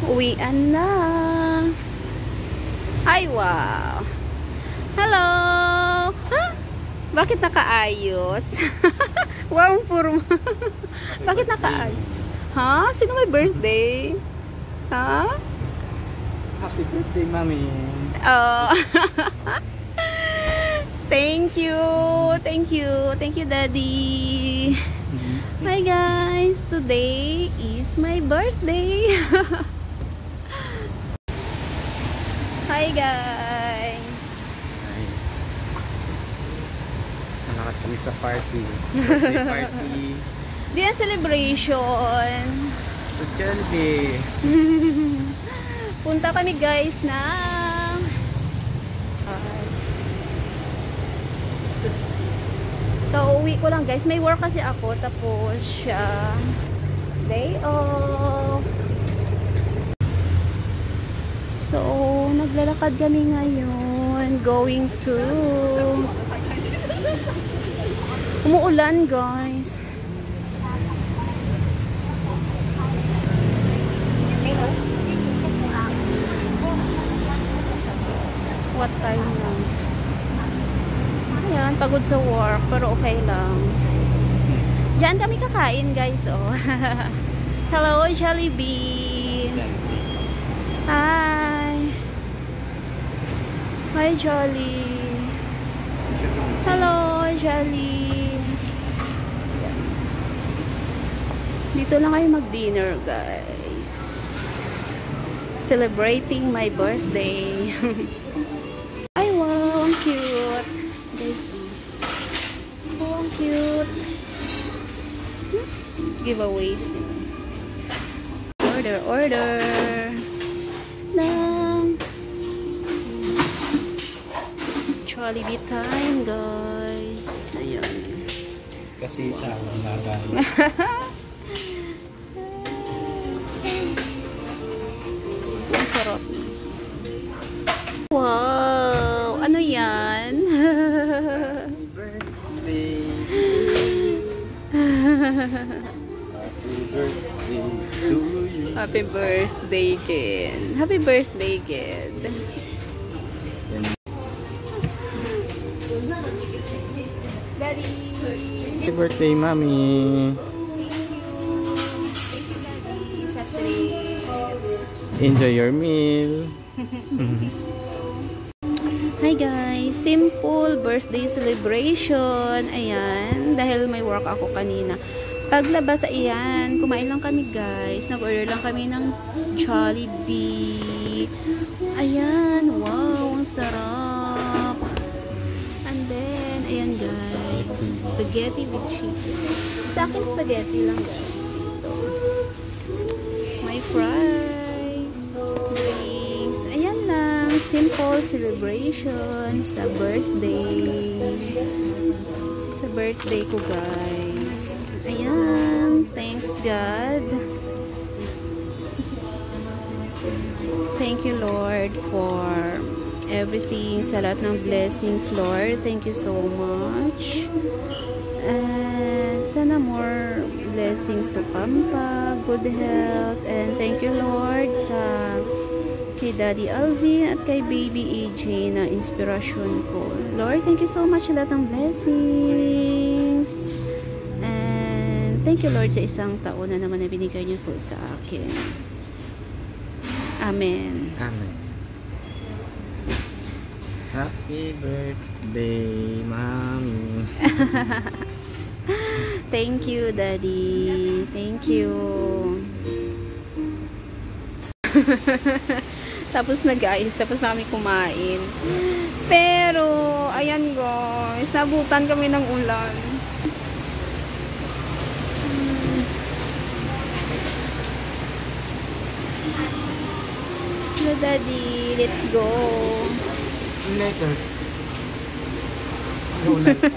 Uwian na. Ay, wow. Hello. Huh? Bakit nakaayos? Wow, puro. Bakit nakaayos? Ha? Sino may birthday? Ha? Happy birthday, Mommy. Oh. Thank you. Thank you. Thank you, Daddy. Hi, guys. Today is my birthday. Hi, guys. Nalakas kami sa party. Birthday party. Di ang celebration. Sa Jollibee. Punta kami, guys, na uwi ko lang, guys. May work kasi ako. Tapos siya day off. So, naglalakad kami ngayon. Going to umuulan, guys. What time lang? Ayan, pagod sa work, pero okay lang. Diyan kami kakain, guys, oh. Hello, Jollibee. Hi. Hi, Jolly. Hello, Jolly. Dito lang kayo mag-dinner, guys. Celebrating my birthday. Ay, wow, ang cute. Guys, oh, ang cute. Giveaways din. Order ng Jollibee time, guys. Ayan. Kasi sa bagay. Ang sarap. Wow! Ano yan? Birthday. Happy birthday to you. Happy birthday, kid. Happy birthday, kid. Daddy. Happy birthday, Mommy. Enjoy your meal. Hi, guys. Simple birthday celebration. Ayan. Dahil may work ako kanina. Paglabas, ayan. Kumain lang kami, guys. Nag-order lang kami ng Jollibee. Ayan. Wow. Ang sarap. And then, ayan, guys. Spaghetti with chicken. Sa akin, spaghetti lang, guys. Ito. My fries. Drinks. Ayan lang. Simple celebration sa birthday. Sa birthday ko, guys. Ayan. Thanks, God. Thank you, Lord, for everything. Sa lahat ng blessings, Lord. Thank you so much. And sana more blessings to come pa. Good health. And thank you, Lord, sa kay Daddy Alvin at kay Baby AJ na inspirasyon ko. Lord, thank you so much sa lahat ng blessings. Thank you, Lord, sa isang taon na naman na binigay niyo po sa akin. Amen. Amen. Happy birthday, Mommy. Thank you, Daddy. Thank you. Tapos na, guys. Tapos na kami kumain. Pero, ayan, guys. Nabutan kami ng ulan. Hello, Daddy. Let's go. Later. Go later.